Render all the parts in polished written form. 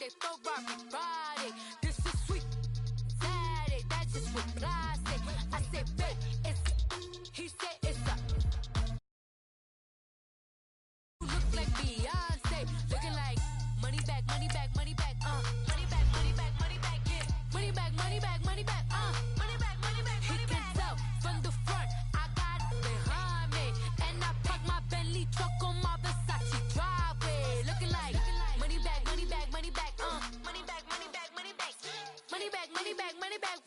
say Ferrari Friday. This is sweet Saturday. That's just what I say. I say, babe, it's. He said it's a. Look like Beyonce. Looking like money back, money back, money back, money back, money back, money back, yeah. Money back, money back, money back, money back, money back, money back. He can tell from the front, I got it behind me. And I park my Bentley truck on my Versace driveway. Looking like money back, money back, money back, money back, money back, money back. Money back, money back, money back,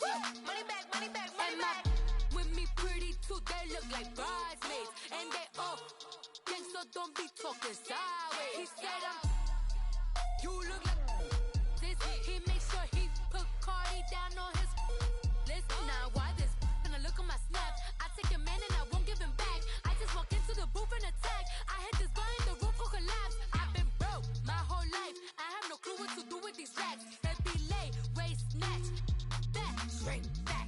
money back, money back, money back. With me pretty too, they look like bridesmaids. And they all gang, so don't be talking sideways. He said you look like this. He makes sure he put Cardi down on his list. Now why this? Gonna look on my snap. I take a man and I won't give him back. I just walk into the booth and attack. I hit this button, the roof will collapse. I've been broke my whole life. I have no clue what to do with these racks. That be late, race, snatch, back, straight back.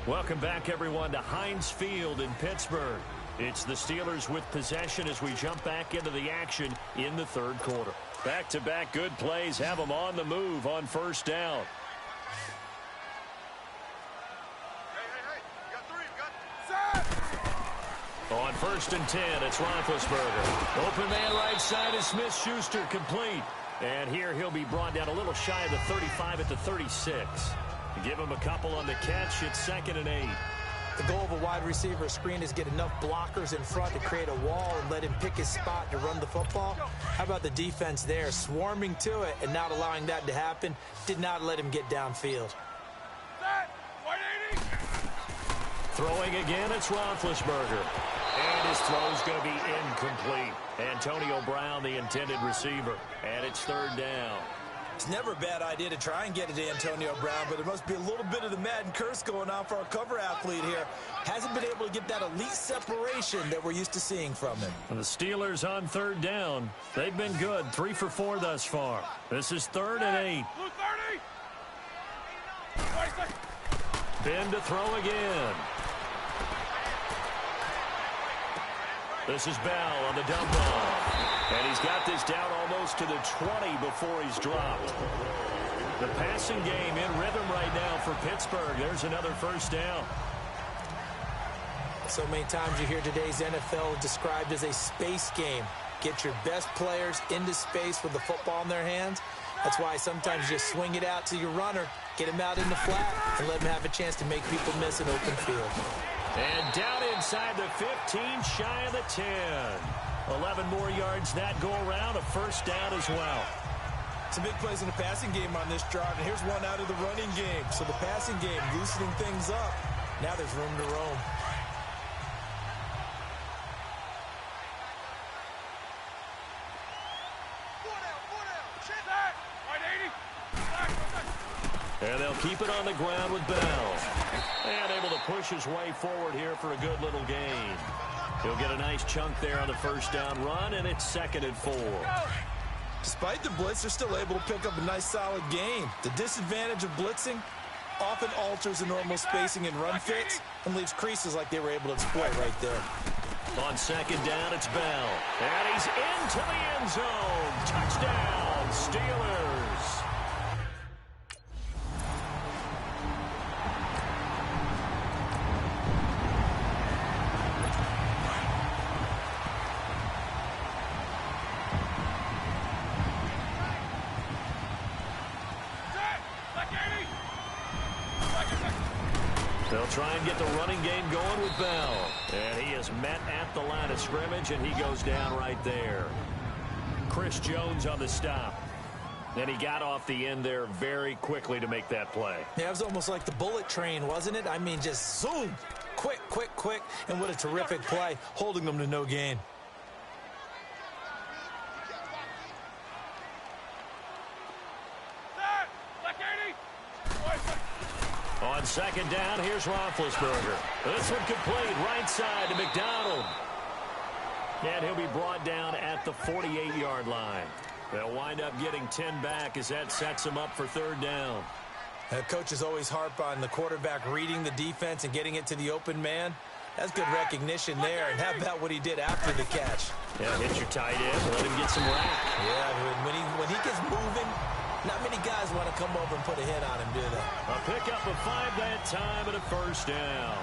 Welcome back, everyone, to Heinz Field in Pittsburgh. It's the Steelers with possession as we jump back into the action in the third quarter. Back-to-back good plays have them on the move on first down. On 1st and 10, it's Roethlisberger. Open man right side is Smith-Schuster, complete. And here he'll be brought down a little shy of the 35 at the 36. Give him a couple on the catch. It's 2nd and 8. The goal of a wide receiver screen is get enough blockers in front to create a wall and let him pick his spot to run the football. How about the defense there, swarming to it and not allowing that to happen? Did not let him get downfield. Throwing again, it's Roethlisberger. And his throw's going to be incomplete. Antonio Brown, the intended receiver. And it's 3rd down. It's never a bad idea to try and get it to Antonio Brown, but there must be a little bit of the Madden curse going on for our cover athlete here. Hasn't been able to get that elite separation that we're used to seeing from him. And the Steelers on 3rd down. They've been good, 3 for 4 thus far. This is 3rd and 8. Ben to throw again. This is Bell on the dump off. And he's got this down almost to the 20 before he's dropped. The passing game in rhythm right now for Pittsburgh. There's another first down. So many times you hear today's NFL described as a space game. Get your best players into space with the football in their hands. That's why sometimes you just swing it out to your runner, get him out in the flat, and let him have a chance to make people miss an open field. And down inside the 15, shy of the 10. 11 more yards that go around, a first down as well. Some big plays in the passing game on this drive, and here's one out of the running game. So the passing game loosening things up. Now there's room to roam. And they'll keep it on the ground with Bell. And able to push his way forward here for a good little gain. He'll get a nice chunk there on the first down run, and it's 2nd and 4. Despite the blitz, they're still able to pick up a nice solid gain. The disadvantage of blitzing often alters the normal spacing and run fits and leaves creases like they were able to exploit right there. On 2nd down, it's Bell. And he's into the end zone. Touchdown, Steelers. They'll try and get the running game going with Bell. And he is met at the line of scrimmage, and he goes down right there. Chris Jones on the stop. And he got off the end there very quickly to make that play. Yeah, it was almost like the bullet train, wasn't it? I mean, just zoom. Quick, quick, quick. And what a terrific play, holding them to no gain. On 2nd down, here's Roethlisberger. This one complete, right side to McDonald. And he'll be brought down at the 48-yard line. They'll wind up getting 10 back as that sets them up for 3rd down. Coaches always harp on the quarterback reading the defense and getting it to the open man. That's good recognition there. And how about what he did after the catch? Yeah, hit your tight end, let him get some rack. Yeah, when he gets moving, not many guys want to come over and put a hit on him, do they? A pickup of 5 that time and a first down.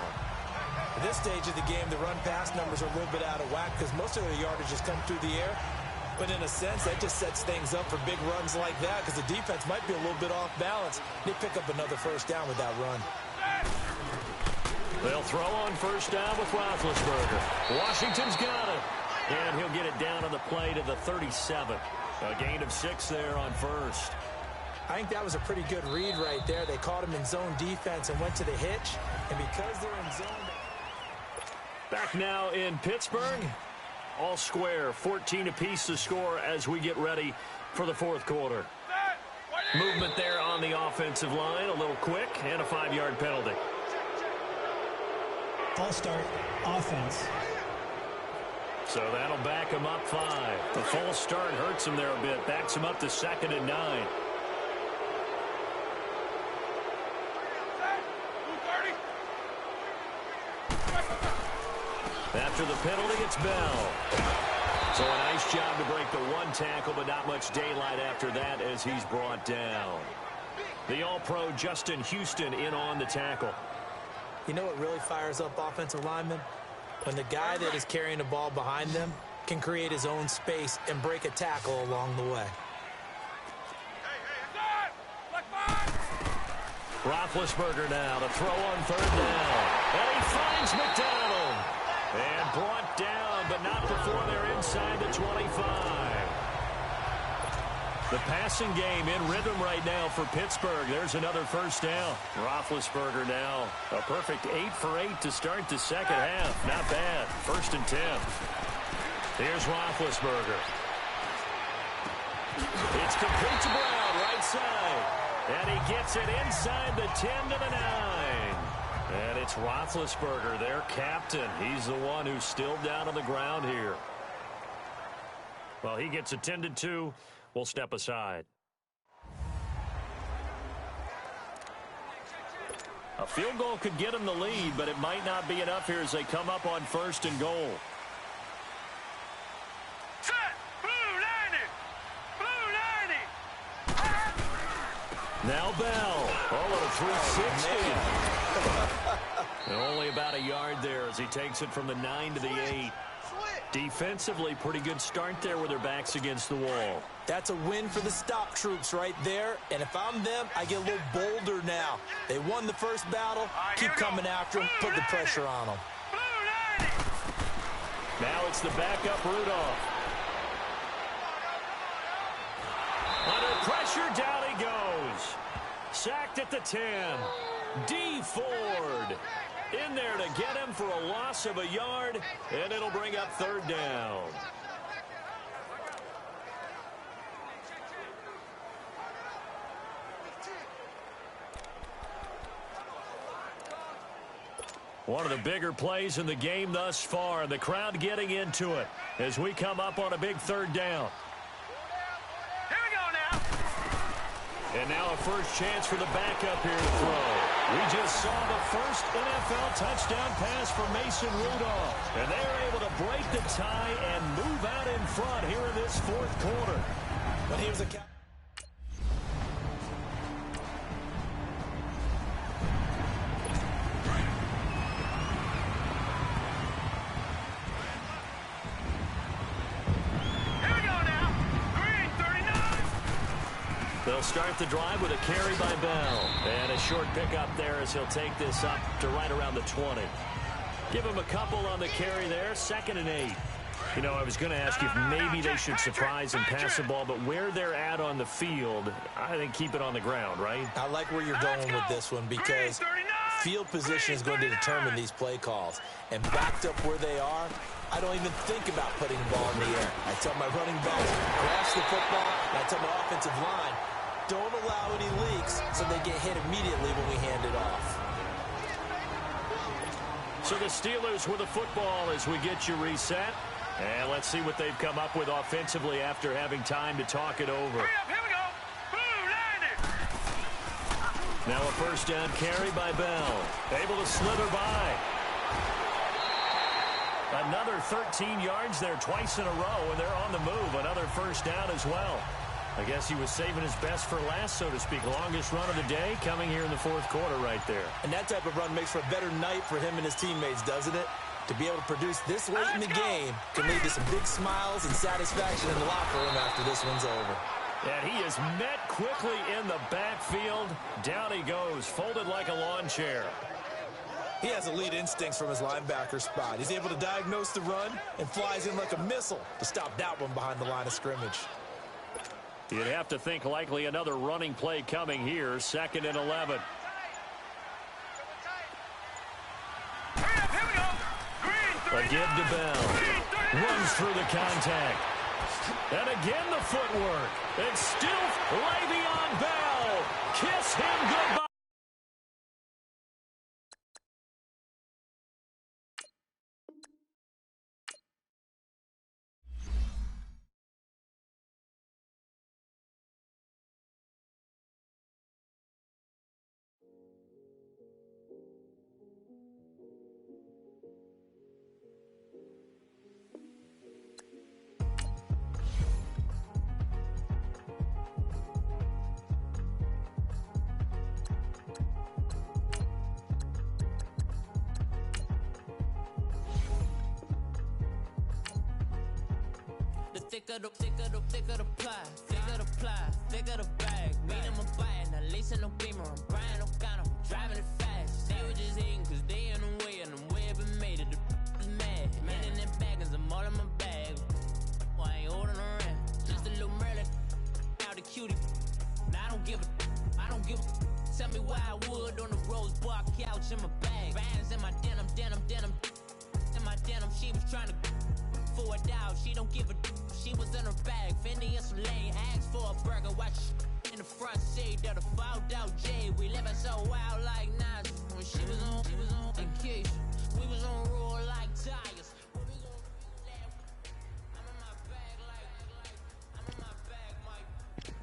At this stage of the game, the run-pass numbers are a little bit out of whack because most of their yardage has come through the air. But in a sense, that just sets things up for big runs like that because the defense might be a little bit off balance. They pick up another first down with that run. They'll throw on first down with Roethlisberger. Washington's got it. And he'll get it down on the play to the 37. A gain of 6 there on first. I think that was a pretty good read right there. They caught him in zone defense and went to the hitch. And because they're in zone... Back now in Pittsburgh. All square, 14 apiece to score as we get ready for the fourth quarter. Movement there on the offensive line, a little quick, and a 5-yard penalty. False start, offense. So that'll back him up 5. The false start hurts him there a bit, backs him up to 2nd and 9. After the penalty, it's Bell. So a nice job to break the 1 tackle, but not much daylight after that as he's brought down. The All-Pro Justin Houston in on the tackle. You know what really fires up offensive linemen? When the guy that is carrying the ball behind them can create his own space and break a tackle along the way. Roethlisberger now to throw on 3rd down. And he finds McDonald. And brought down, but not before they're inside the 25. The passing game in rhythm right now for Pittsburgh. There's another first down. Roethlisberger now. A perfect 8 for 8 to start the second half. Not bad. 1st and 10. Here's Roethlisberger. It's complete to Brown, right side. And he gets it inside the 10 to the 9. And it's Roethlisberger, their captain. He's the one who's still down on the ground here. Well, he gets attended to. We'll step aside. A field goal could get him the lead, but it might not be enough here as they come up on 1st and goal. Set! Blue 90! Blue 90! Now Bell. Oh, at a 360. And only about a yard there as he takes it from the 9 to the 8. Defensively, pretty good start there with their backs against the wall. That's a win for the stop troops right there. And if I'm them, I get a little bolder now. They won the first battle. Keep coming after them. Put the pressure on them. Now it's the backup Rudolph. Under pressure, down he goes. Sacked at the 10. D. Ford in there to get him for a loss of a yard, and it'll bring up 3rd down. One of the bigger plays in the game thus far, and the crowd getting into it as we come up on a big 3rd down. Here we go now. And now a first chance for the backup here to throw. We just saw the first NFL touchdown pass for Mason Rudolph. And they are able to break the tie and move out in front here in this 4th quarter. When he was a They'll start the drive with a carry by Bell. And a short pickup there as he'll take this up to right around the 20. Give him a couple on the carry there. 2nd and 8. You know, I was going to ask you if maybe they should surprise and pass the ball, but where they're at on the field, I think keep it on the ground, right? I like where you're going with this one because field position is going to determine these play calls. And backed up where they are, I don't even think about putting the ball in the air. I tell my running backs, grasp the football, and I tell my offensive line, don't allow any leaks so they get hit immediately when we hand it off. So the Steelers with the football as we get you reset. And let's see what they've come up with offensively after having time to talk it over. Hurry up, here we go. Blue 90. Now a first down carry by Bell. Able to slither by. Another 13 yards there twice in a row, and they're on the move. Another first down as well. I guess he was saving his best for last, so to speak. Longest run of the day coming here in the fourth quarter right there. And that type of run makes for a better night for him and his teammates, doesn't it? To be able to produce this late in the game can lead to some big smiles and satisfaction in the locker room after this one's over. And he is met quickly in the backfield. Down he goes, folded like a lawn chair. He has elite instincts from his linebacker spot. He's able to diagnose the run and flies in like a missile to stop that one behind the line of scrimmage. You'd have to think likely another running play coming here, 2nd and 11. Again to Bell. Runs through the contact. And again the footwork. It's still Le'Veon Bell. Kiss him goodbye. Thicker the bag. Meet him a bite, now listen no beamer. I'm Brian O'Connor, I'm driving it fast. They were just hating cause they in the way, and I'm way up and made it. The is mad. Man in them baggins, I'm all in my bag. I ain't holding around. Just a little Merlin, out the cutie. Now I don't give a. Tell me why I would on the rose bar couch in my bag. Bands in my denim. In my denim, she was trying to for it out. She don't give a. She was in her bag, Fendi and some lane. Asked for a burger, watch in the front seat of the fouled out J. We living so wild like Nas. When she was on vacation, we was on roll like tires. I'm in my bag like I'm in my bag, Mike.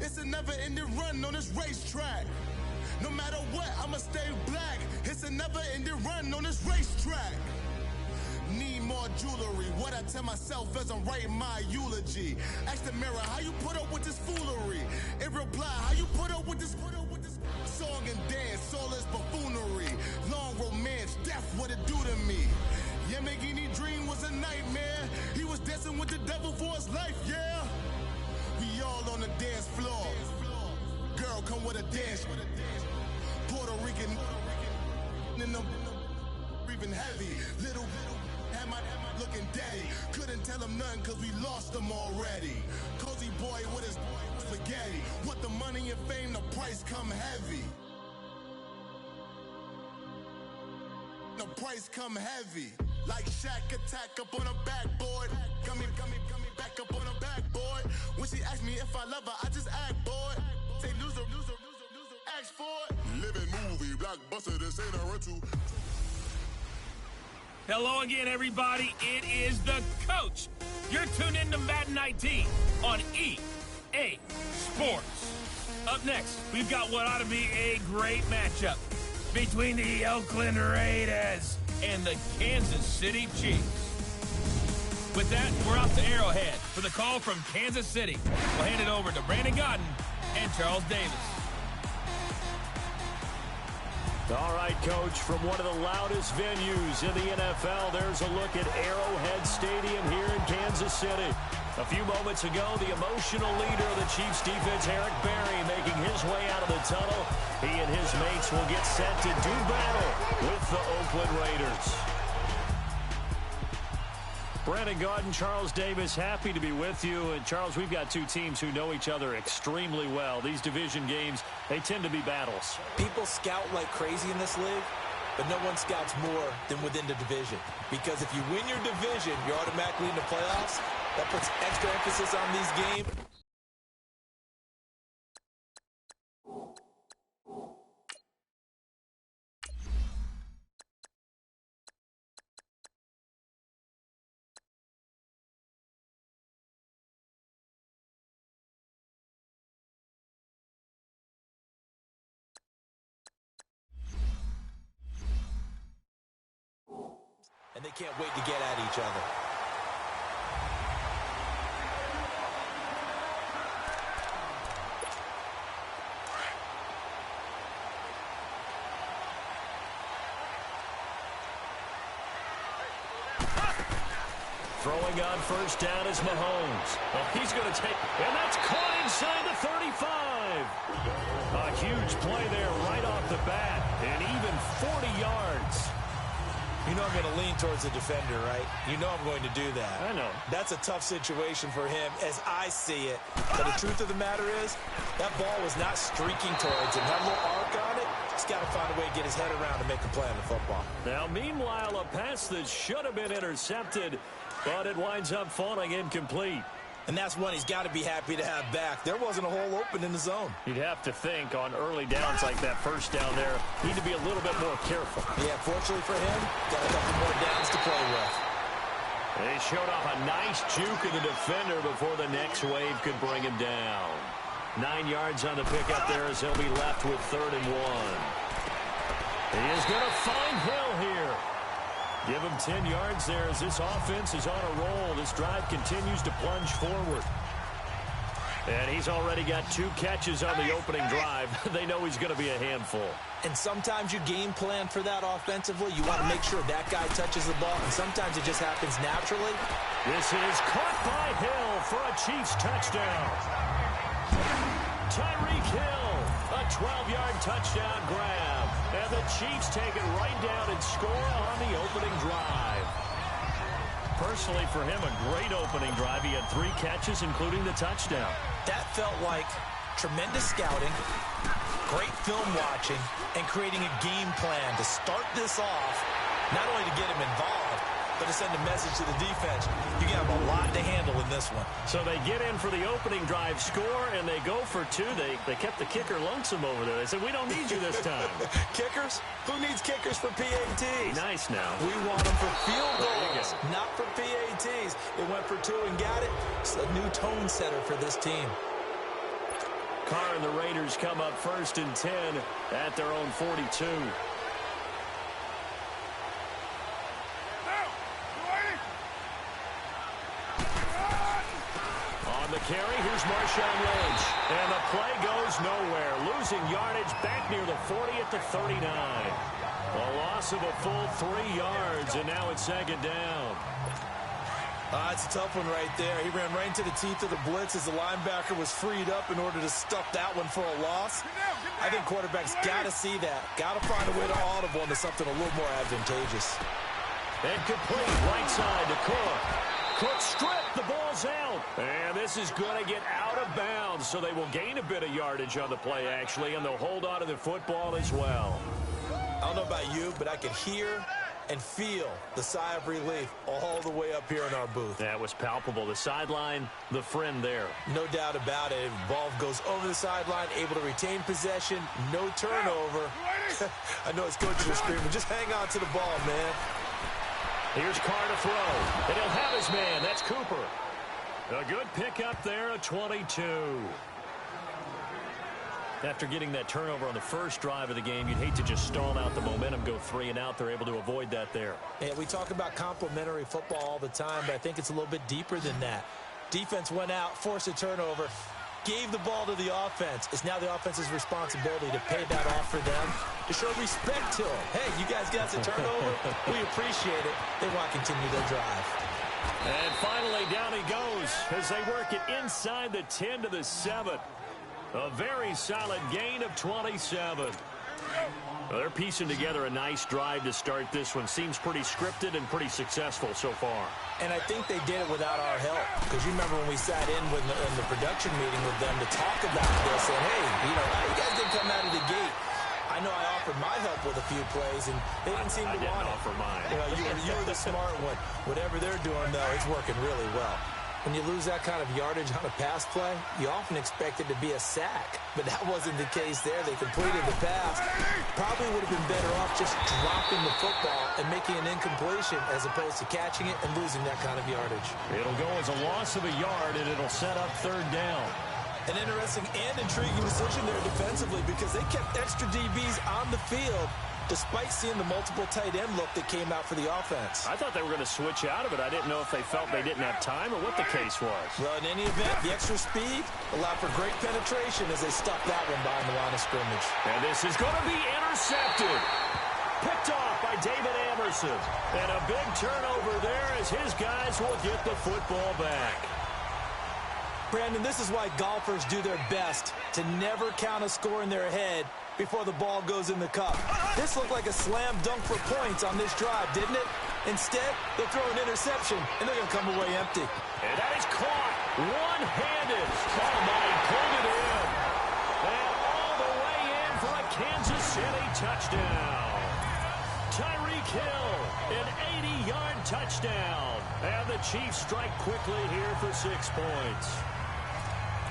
It's a never-ending run on this racetrack. No matter what, I'ma stay black. It's a never-ending run on this racetrack. Need more jewelry. What I tell myself as I'm writing my eulogy. Ask the mirror, how you put up with this foolery? In reply, how you put up with this song and dance, soulless buffoonery. Long romance, death, what it do to me? Yamagini dream was a nightmare. He was dancing with the devil for his life, yeah. We all on the dance floor. Girl, come with a dance. Puerto Rican in them breathing heavy. Little had my looking daddy. Couldn't tell him nothing cause we lost him already. Cozy boy with his spaghetti. With the money and fame, the price come heavy. The price come heavy. Like Shaq attack up on a backboard. Coming back up on a backboard. When she asked me if I love her, I just act bored. Say loser, ask for it. Living movie, blockbuster, this ain't a rental. Hello again, everybody. It is the coach. You're tuned into Madden 19 on EA Sports. Up next, we've got what ought to be a great matchup between the Oakland Raiders and the Kansas City Chiefs. With that, we're off to Arrowhead for the call from Kansas City. We'll hand it over to Brandon Godden and Charles Davis. All right, Coach, from one of the loudest venues in the NFL, there's a look at Arrowhead Stadium here in Kansas City. A few moments ago, the emotional leader of the Chiefs defense, Eric Berry, making his way out of the tunnel. He and his mates will get set to do battle with the Oakland Raiders. Brandon Gaudin, Charles Davis, happy to be with you. And, Charles, we've got two teams who know each other extremely well. These division games, they tend to be battles. People scout like crazy in this league, but no one scouts more than within the division. Because if you win your division, you're automatically in the playoffs. That puts extra emphasis on these games. And they can't wait to get at each other. Throwing on first down is Mahomes. Well, he's going to take, and that's caught inside the 35. A huge play there right off the bat, and even 40 yards. You know I'm going to lean towards the defender, right? You know I'm going to do that. I know. That's a tough situation for him as I see it. But the truth of the matter is, that ball was not streaking towards him. That little arc on it, he's got to find a way to get his head around and make a play on the football. Now, meanwhile, a pass that should have been intercepted, but it winds up falling incomplete. And that's one he's got to be happy to have back. There wasn't a hole open in the zone. You'd have to think on early downs like that first down there, need to be a little bit more careful. Yeah, fortunately for him, got a couple more downs to play with. They showed off a nice juke of the defender before the next wave could bring him down. 9 yards on the pickup there as he'll be left with 3rd and 1. He is going to find Hill here. Give him 10 yards there as this offense is on a roll. This drive continues to plunge forward. And he's already got 2 catches on the opening drive. They know he's going to be a handful. And sometimes you game plan for that offensively. You want to make sure that guy touches the ball, and sometimes it just happens naturally. This is caught by Hill for a Chiefs touchdown. Tyreek Hill, a 12-yard touchdown grab. And the Chiefs take it right down and score on the opening drive. Personally, for him, a great opening drive. He had 3 catches, including the touchdown. That felt like tremendous scouting, great film watching, and creating a game plan to start this off, not only to get him involved, but to send a message to the defense. You got a lot to handle in this one. So they get in for the opening drive score, and they go for 2. They kept the kicker lonesome over there. They said, we don't need you this time. Kickers? Who needs kickers for PATs? Nice now. We want them for field goals, not for PATs. They went for 2 and got it. It's a new tone setter for this team. Carr and the Raiders come up 1st and 10 at their own 42. On the carry, here's Marshawn Lynch. And the play goes nowhere. Losing yardage back near the 40 at the 39. A loss of a full 3 yards, and now it's 2nd down. It's a tough one right there. He ran right into the teeth of the blitz as the linebacker was freed up in order to stuff that one for a loss. I think quarterbacks got to see that. Got to find a way to audible into something a little more advantageous. And complete right side to Cook. Cook stripped. The ball's out. And this is going to get out of bounds, so they will gain a bit of yardage on the play, actually, and they'll hold on to the football as well. I don't know about you, but I could hear and feel the sigh of relief all the way up here in our booth. That was palpable. The sideline, the friend there. No doubt about it. Ball goes over the sideline, able to retain possession, no turnover. I know his coaches are screaming, just hang on to the ball, man. Here's Carr to throw, and he'll have his man. That's Cooper. A good pickup there, a 22. After getting that turnover on the first drive of the game, you'd hate to just stall out the momentum, go 3 and out. They're able to avoid that there. Yeah, we talk about complementary football all the time, but I think it's a little bit deeper than that. Defense went out, forced a turnover, gave the ball to the offense. It's now the offense's responsibility to pay that off for them, to show respect to them. Hey, you guys got the turnover. We appreciate it. They want to continue their drive. And finally, down he goes as they work it inside the 10 to the 7. A very solid gain of 27. Well, they're piecing together a nice drive to start this one. Seems pretty scripted and pretty successful so far. And I think they did it without our help. Because you remember when we sat in the production meeting with them to talk about this. And, hey, you guys didn't come out of the gate. I know I offered my help with a few plays, and they didn't seem to want it. offer mine. You were the smart one. Whatever they're doing, though, it's working really well. When you lose that kind of yardage on a pass play, you often expect it to be a sack. But that wasn't the case there. They completed the pass. Probably would have been better off just dropping the football and making an incompletion as opposed to catching it and losing that kind of yardage. It'll go as a loss of a yard, and it'll set up 3rd down. An interesting and intriguing decision there defensively because they kept extra DBs on the field despite seeing the multiple tight end look that came out for the offense. I thought they were going to switch out of it. I didn't know if they felt they didn't have time or what the case was. Well, in any event, the extra speed allowed for great penetration as they stuffed that one behind the line of scrimmage. And this is going to be intercepted. Picked off by David Amerson. And a big turnover there as his guys will get the football back. Brandon, this is why golfers do their best to never count a score in their head before the ball goes in the cup. This looked like a slam dunk for points on this drive, didn't it? Instead, they throw an interception, and they're going to come away empty. And that is caught one-handed. Oh, my, pulled it in. And all the way in for a Kansas City touchdown. Tyreek Hill, an 80-yard touchdown. And the Chiefs strike quickly here for 6 points.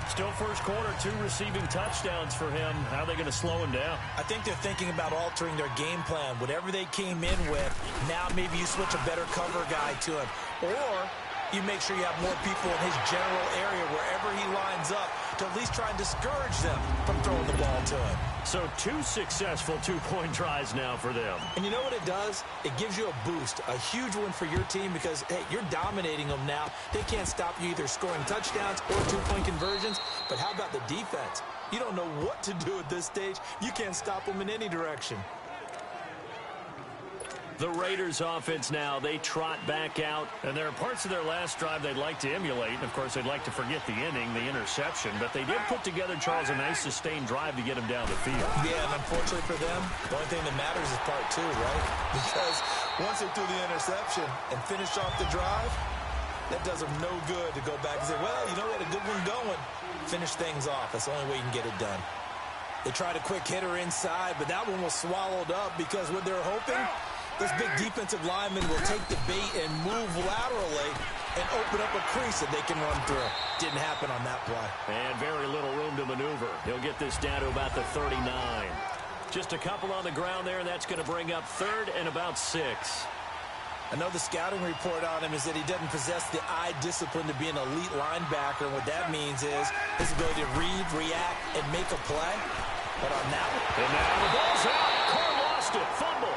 Still first quarter, 2 receiving touchdowns for him. How are they going to slow him down? I think they're thinking about altering their game plan. Whatever they came in with, now maybe you switch a better cover guy to him. Or you make sure you have more people in his general area wherever he lines up to at least try and discourage them from throwing the ball to him. So 2 successful 2-point tries now for them. And you know what it does? It gives you a boost, a huge one for your team because, hey, you're dominating them now. They can't stop you either scoring touchdowns or 2-point conversions. But how about the defense? You don't know what to do at this stage. You can't stop them in any direction. The Raiders offense now, they trot back out. And there are parts of their last drive they'd like to emulate. Of course, they'd like to forget the inning, the interception. But they did put together, Charles, a nice sustained drive to get him down the field. Yeah, and unfortunately for them, the only thing that matters is part 2, right? Because once they threw the interception and finished off the drive, that does them no good to go back and say, well, you know, we had a good one going. Finish things off. That's the only way you can get it done. They tried a quick hitter inside, but that one was swallowed up because what they're hoping, this big defensive lineman will take the bait and move laterally and open up a crease that they can run through. Didn't happen on that play. And very little room to maneuver. He'll get this down to about the 39. Just a couple on the ground there, and that's going to bring up 3rd and about 6. I know the scouting report on him is that he doesn't possess the eye discipline to be an elite linebacker. And what that means is his ability to read, react, and make a play. But on that one... And now the ball's out. Carr lost it. Fumble.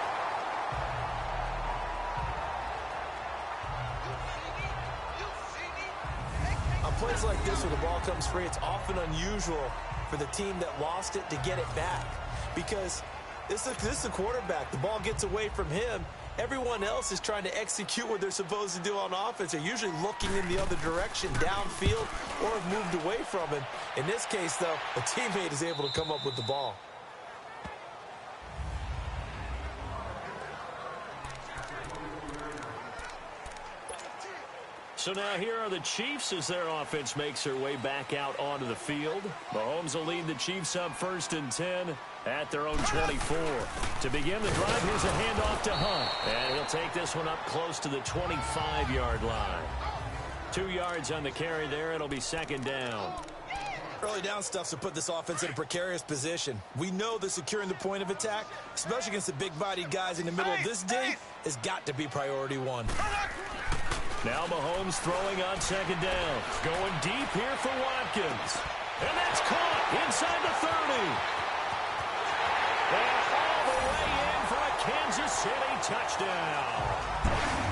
On plays like this where the ball comes free, it's often unusual for the team that lost it to get it back. Because this is the quarterback. The ball gets away from him. Everyone else is trying to execute what they're supposed to do on offense. They're usually looking in the other direction, downfield, or have moved away from him. In this case, though, a teammate is able to come up with the ball. So now here are the Chiefs as their offense makes their way back out onto the field. Mahomes will lead the Chiefs up 1st and 10 at their own 24. To begin the drive, here's a handoff to Hunt. And he'll take this one up close to the 25-yard line. 2 yards on the carry there. It'll be 2nd down. Early down stuff's to put this offense in a precarious position. We know that securing the point of attack, especially against the big-bodied guys in the middle of this D, has got to be priority one. Now Mahomes throwing on 2nd down. Going deep here for Watkins. And that's caught inside the 30. And all the way in for a Kansas City touchdown.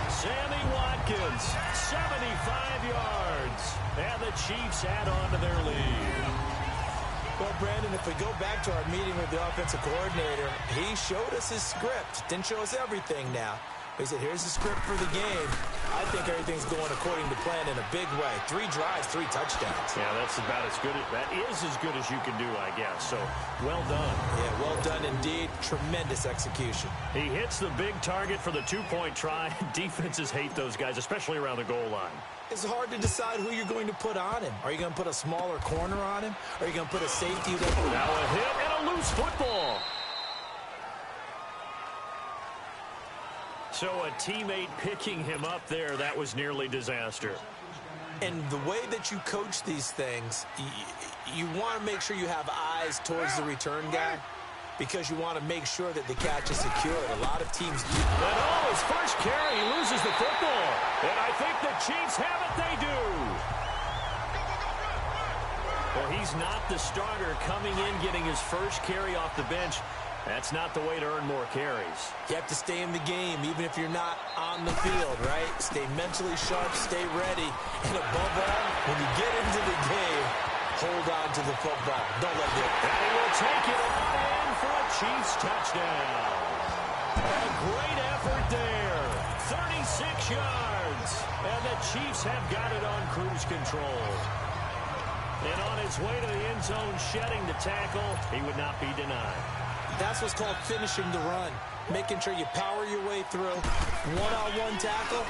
Sammy Watkins, 75 yards. And the Chiefs add on to their lead. Well, Brandon, if we go back to our meeting with the offensive coordinator, he showed us his script. Didn't show us everything now. He said, here's the script for the game. I think everything's going according to plan in a big way. 3 drives, 3 touchdowns. Yeah, that's about as good. That is as good as you can do, I guess. So, well done. Yeah, well done indeed. Tremendous execution. He hits the big target for the 2-point try. Defenses hate those guys, especially around the goal line. It's hard to decide who you're going to put on him. Are you going to put a smaller corner on him? Or are you going to put a safety? Now a hit and a loose football. So a teammate picking him up there, that was nearly disaster. And the way that you coach these things, you want to make sure you have eyes towards the return guy because you want to make sure that the catch is secured. A lot of teams do. And his first carry, he loses the football. And I think the Chiefs have it, they do. Well, he's not the starter coming in, getting his first carry off the bench. That's not the way to earn more carries. You have to stay in the game, even if you're not on the field, right? Stay mentally sharp, stay ready. And above all, when you get into the game, hold on to the football. Don't let go. And he will take it on in for a Chiefs touchdown. A great effort there. 36 yards. And the Chiefs have got it on cruise control. And on his way to the end zone, shedding the tackle, he would not be denied. That's what's called finishing the run. Making sure you power your way through. One-on-one tackle.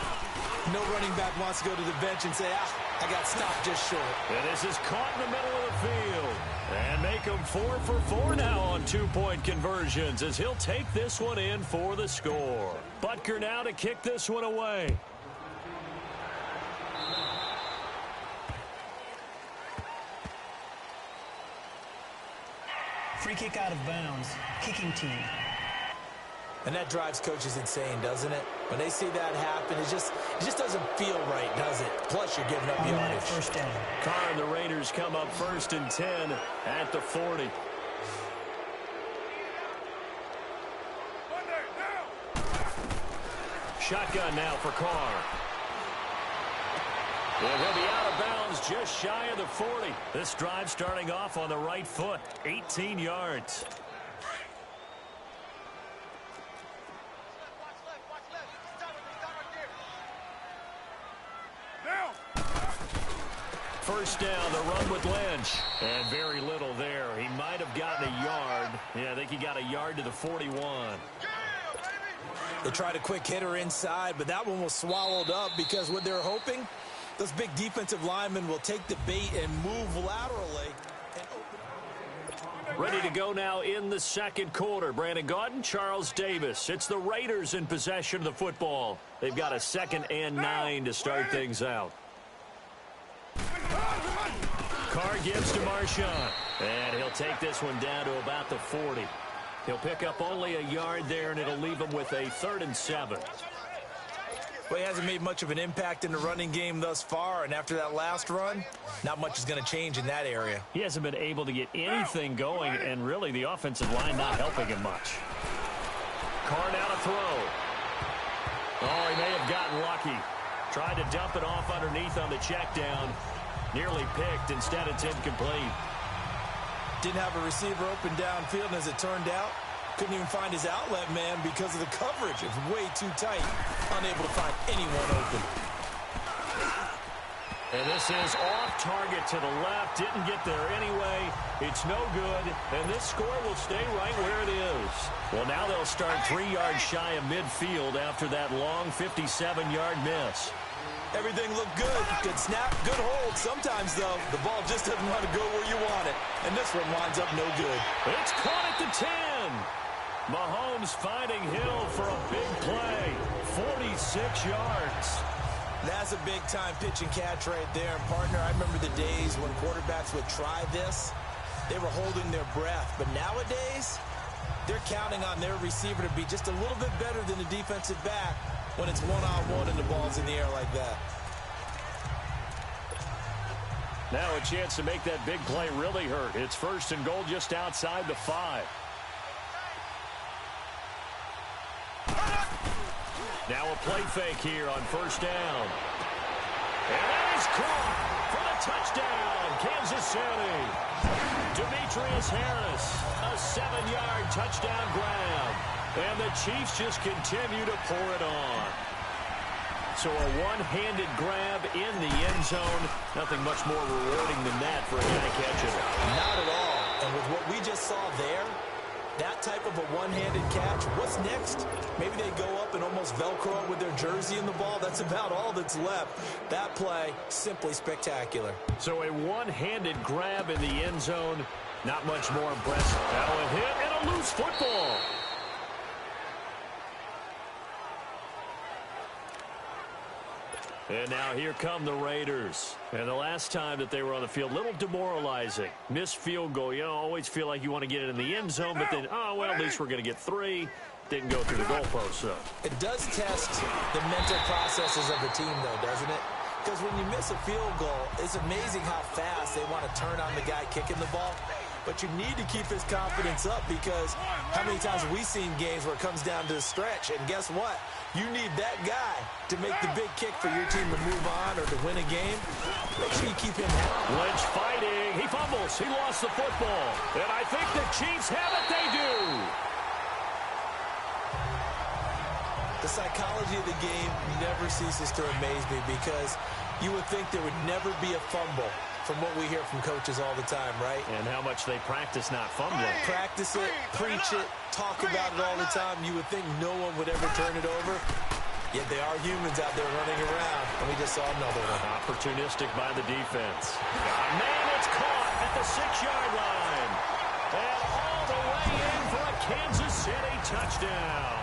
No running back wants to go to the bench and say, I got stopped just short. And this is caught in the middle of the field. And make him 4 for 4 now on 2-point conversions as he'll take this one in for the score. Butker now to kick this one away. Free kick out of bounds. Kicking team. And that drives coaches insane, doesn't it? When they see that happen, it just doesn't feel right, does it? Plus, you're giving up yardage. First down. Carr and the Raiders come up 1st and 10 at the 40. Shotgun now for Carr. Well, he'll be out of bounds just shy of the 40. This drive starting off on the right foot. 18 yards. First down, the run with Lynch. And very little there. He might have gotten a yard. Yeah, I think he got a yard to the 41. They tried a quick hitter inside, but that one was swallowed up because what they're hoping, those big defensive linemen will take the bait and move laterally. Ready to go now in the 2nd quarter. Brandon Gaudin, Charles Davis. It's the Raiders in possession of the football. They've got a 2nd and 9 to start things out. Carr gives to Marshawn. And he'll take this one down to about the 40. He'll pick up only a yard there, and it'll leave him with a 3rd and 7. Well, he hasn't made much of an impact in the running game thus far, and after that last run, not much is going to change in that area. He hasn't been able to get anything going, and really the offensive line not helping him much. Carr now to throw. Oh, he may have gotten lucky. Tried to dump it off underneath on the check down. Nearly picked. Instead, it's incomplete. Didn't have a receiver open downfield, and as it turned out, couldn't even find his outlet man because of the coverage. It was way too tight. Unable to find anyone open. And this is off target to the left. Didn't get there anyway. It's no good. And this score will stay right where it is. Well, now they'll start 3 yards shy of midfield after that long 57-yard miss. Everything looked good. Good snap, good hold. Sometimes, though, the ball just doesn't want to go where you want it. And this one winds up no good. It's caught at the 10. Mahomes finding Hill for a big play. 46 yards. That's a big-time pitch and catch right there. And, partner, I remember the days when quarterbacks would try this. They were holding their breath. But nowadays, they're counting on their receiver to be just a little bit better than the defensive back when it's one-on-one and the ball's in the air like that. Now a chance to make that big play really hurt. It's 1st and goal just outside the 5. Now a play fake here on 1st down. And that is caught for the touchdown, Kansas City. Demetrius Harris, a 7-yard touchdown grab. And the Chiefs just continue to pour it on. So a one-handed grab in the end zone. Nothing much more rewarding than that for a guy catching it. Not at all. And with what we just saw there, that type of a one-handed catch, what's next? Maybe they go up and almost Velcro with their jersey in the ball. That's about all that's left. That play, simply spectacular. So a one-handed grab in the end zone, not much more impressive. Now a hit and a loose football. And now here come the Raiders. And the last time that they were on the field, a little demoralizing. Missed field goal. You know, always feel like you want to get it in the end zone, but then, oh, well, at least we're going to get 3. Didn't go through the goalpost, so. It does test the mental processes of the team, though, doesn't it? Because when you miss a field goal, it's amazing how fast they want to turn on the guy kicking the ball. But you need to keep his confidence up because how many times have we seen games where it comes down to the stretch? And guess what? You need that guy to make the big kick for your team to move on or to win a game. Make sure you keep him happy. Lynch fighting. He fumbles. He lost the football. And I think the Chiefs have it. They do. The psychology of the game never ceases to amaze me because you would think there would never be a fumble from what we hear from coaches all the time, right? And how much they practice not fumbling. Practice it, preach it, talk about it all the time. You would think no one would ever turn it over. Yet they are humans out there running around, and we just saw another one. Opportunistic by the defense. Man, it's caught at the 6-yard line. And all the way in for a Kansas City touchdown.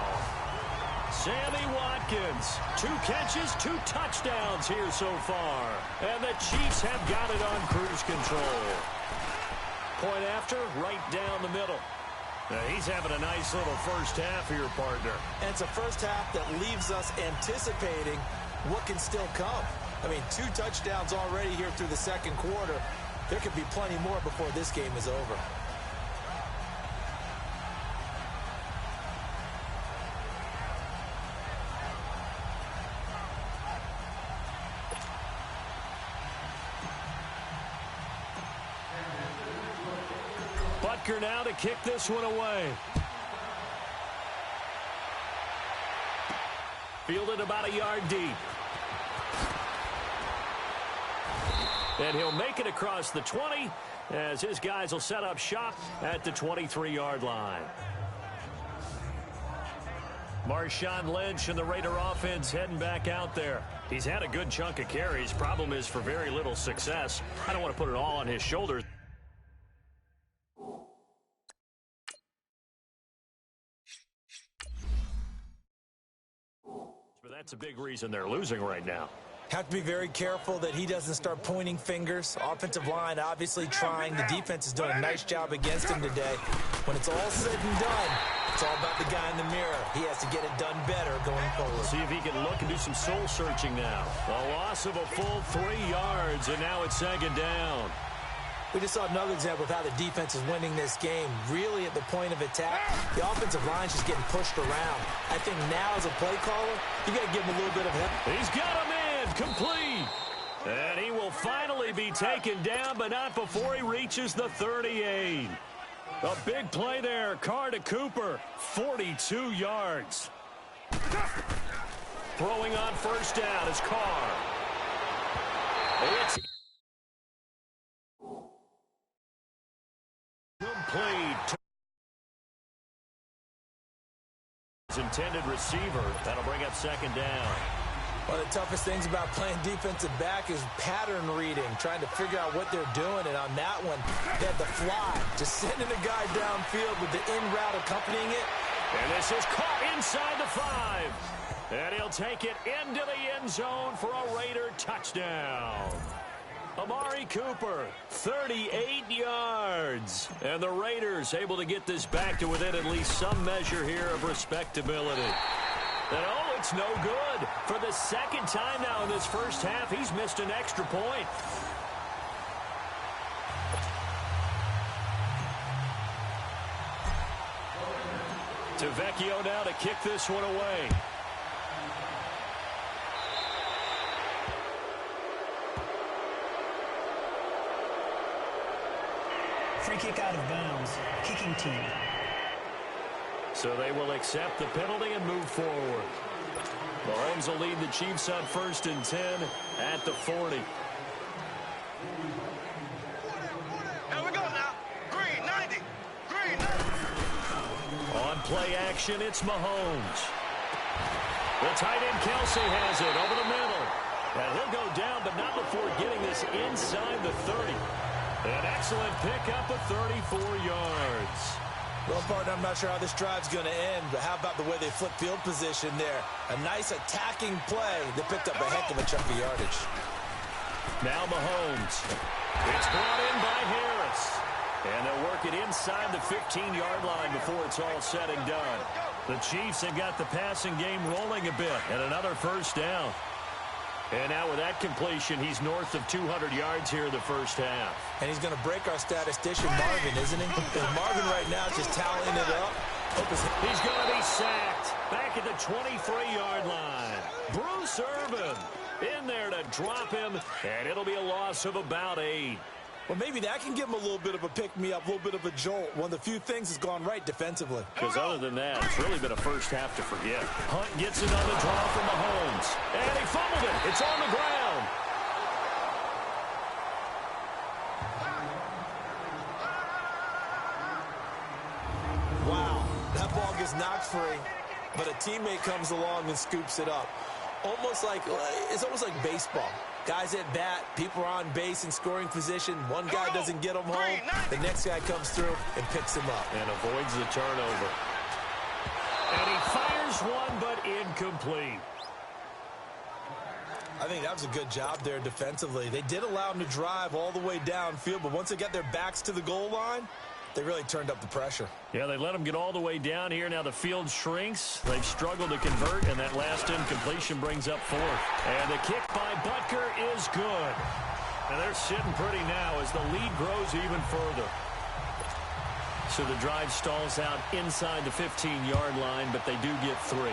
Sammy Watkins, 2 catches, 2 touchdowns here so far. And the Chiefs have got it on cruise control. Point after, right down the middle. Now he's having a nice little first half here, partner. And it's a first half that leaves us anticipating what can still come. I mean, 2 touchdowns already here through the second quarter. There could be plenty more before this game is over. Butker now to kick this one away. Fielded about a yard deep. And he'll make it across the 20 as his guys will set up shop at the 23-yard line. Marshawn Lynch and the Raider offense heading back out there. He's had a good chunk of carries. Problem is for very little success. I don't want to put it all on his shoulders. But that's a big reason they're losing right now. Have to be very careful that he doesn't start pointing fingers. Offensive line obviously trying. The defense is doing a nice job against him today. When it's all said and done, It's all about the guy in the mirror. He has to get it done better going forward. See if he can look and do some soul searching now. A loss of a full 3 yards, and now it's second down. We just saw another example of how the defense is winning this game. Really at the point of attack, the offensive line's just getting pushed around. I think now as a play caller, you got to give him a little bit of help. He's got him in, complete. And he will finally be taken down, but not before he reaches the 38. A big play there. Carr to Cooper, 42 yards. Throwing on first down is Carr. It's complete. His intended receiver. That'll bring up second down. One of the toughest things about playing defensive back is pattern reading, trying to figure out what they're doing. And on that one, they had the fly, just sending a guy downfield with the in route accompanying it. And this is caught inside the 5. And he'll take it into the end zone for a Raider touchdown. Amari Cooper, 38 yards. And the Raiders able to get this back to within at least some measure here of respectability. And oh, it's no good. For the second time now in this first half, he's missed an extra point. To Vecchio now to kick this one away. Free kick out of bounds. Kicking team. So they will accept the penalty and move forward. Mahomes will lead the Chiefs on 1st and 10 at the 40. Here we go now. Green 90. Green 90. On play action, it's Mahomes. The tight end Kelsey has it over the middle. And he'll go down, but not before getting this inside the 30. An excellent pickup of 34 yards. Well, partner, I'm not sure how this drive's going to end, but how about the way they flip field position there? A nice attacking play that picked up a heck of a chunk of yardage. Now Mahomes. It's brought in by Harris. And they'll work it inside the 15-yard line before it's all said and done. The Chiefs have got the passing game rolling a bit, and another first down. And now with that completion, he's north of 200 yards here in the first half. And he's going to break our statistician, Marvin, isn't he? Because Marvin right now is just tallying it up. He's going to be sacked back at the 23-yard line. Bruce Irvin in there to drop him, and it'll be a loss of about 8. Well, maybe that can give him a little bit of a pick-me-up, a little bit of a jolt. One of the few things has gone right defensively. Because other than that, it's really been a first half to forget. Hunt gets it on the draw from Mahomes. And he fumbled it. It's on the ground. Wow, that ball gets knocked free, but a teammate comes along and scoops it up. It's almost like baseball. Guys at bat, people are on base in scoring position. One guy doesn't get them home. The next guy comes through and picks him up. And avoids the turnover. And he fires one, but incomplete. I think that was a good job there defensively. They did allow him to drive all the way downfield, but once they got their backs to the goal line, they really turned up the pressure. Yeah, they let him get all the way down here. Now the field shrinks. They've struggled to convert, and that last incompletion brings up 4th. And the kick by Butker is good. And they're sitting pretty now as the lead grows even further. So the drive stalls out inside the 15-yard line, but they do get 3.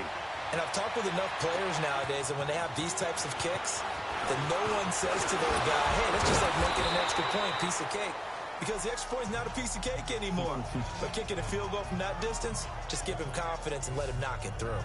And I've talked with enough players nowadays, and when they have these types of kicks, then no one says to their guy, hey, that's just like making an extra point, piece of cake. Because the extra point is not a piece of cake anymore. But kicking a field goal from that distance, just give him confidence and let him knock it through.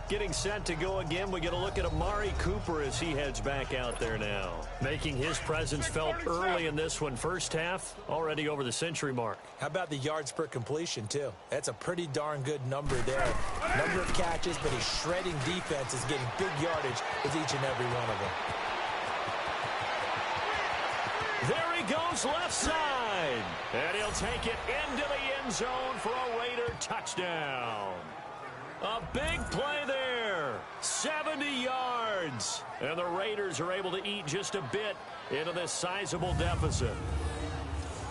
Getting set to go again, we get a look at Amari Cooper as he heads back out there now. Making his presence felt early in this one. First half, already over the century mark. How about the yards per completion, too? That's a pretty darn good number there. Number of catches, but his shredding defense is getting big yardage with each and every one of them. There he goes left side. And he'll take it into the end zone for a Raider touchdown. A big play there. 70 yards. And the Raiders are able to eat just a bit into this sizable deficit.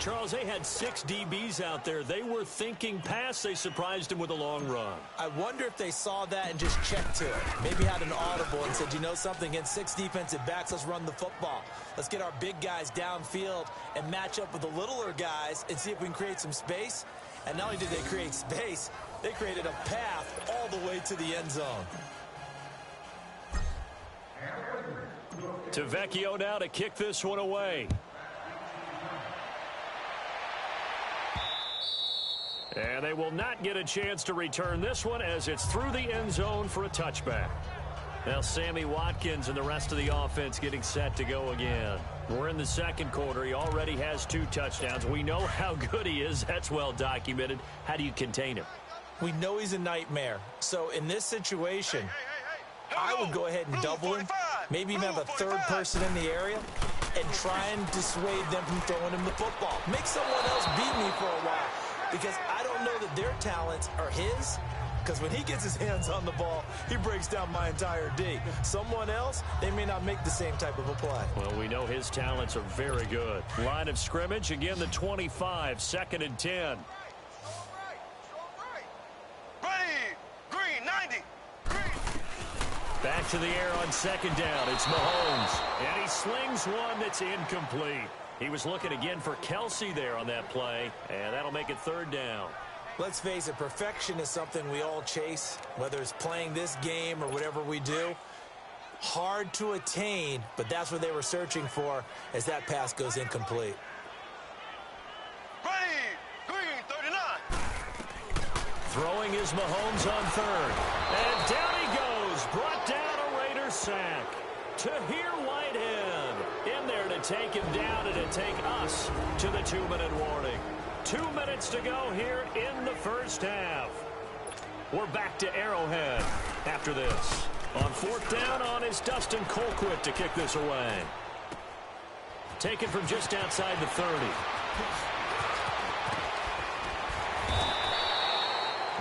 Charles, they had 6 DBs out there. They were thinking pass. They surprised him with a long run. I wonder if they saw that and just checked to it. Maybe had an audible and said, you know something, against 6 defensive backs, let's run the football. Let's get our big guys downfield and match up with the littler guys and see if we can create some space. And not only did they create space, they created a path all the way to the end zone. Vecchio now to kick this one away. And they will not get a chance to return this one as it's through the end zone for a touchback. Now Sammy Watkins and the rest of the offense getting set to go again. We're in the second quarter. He already has 2 touchdowns. We know how good he is. That's well documented. How do you contain him? We know he's a nightmare. So in this situation, I would go ahead and double him. Maybe even have a third person in the area and try and dissuade them from throwing him the football. Make someone else beat me for a while. Because I don't know that their talents are his. Because when he gets his hands on the ball, he breaks down my entire D. Someone else, they may not make the same type of a play. Well, we know his talents are very good. Line of scrimmage, again the 25, 2nd and 10. Ready, green, 90. Back to the air on 2nd down. It's Mahomes. And he slings one that's incomplete. He was looking again for Kelsey there on that play, and that'll make it 3rd down. Let's face it, perfection is something we all chase, whether it's playing this game or whatever we do. Hard to attain, but that's what they were searching for as that pass goes incomplete. Ready, green, 39. Throwing is Mahomes on 3rd. And down he goes. Brought down a Raiders sack. Tahir Whitehead in there to take him down and to take us to the 2-minute warning. 2 minutes to go here in the first half. We're back to Arrowhead after this. On 4th down on is Dustin Colquitt to kick this away. Taken from just outside the 30.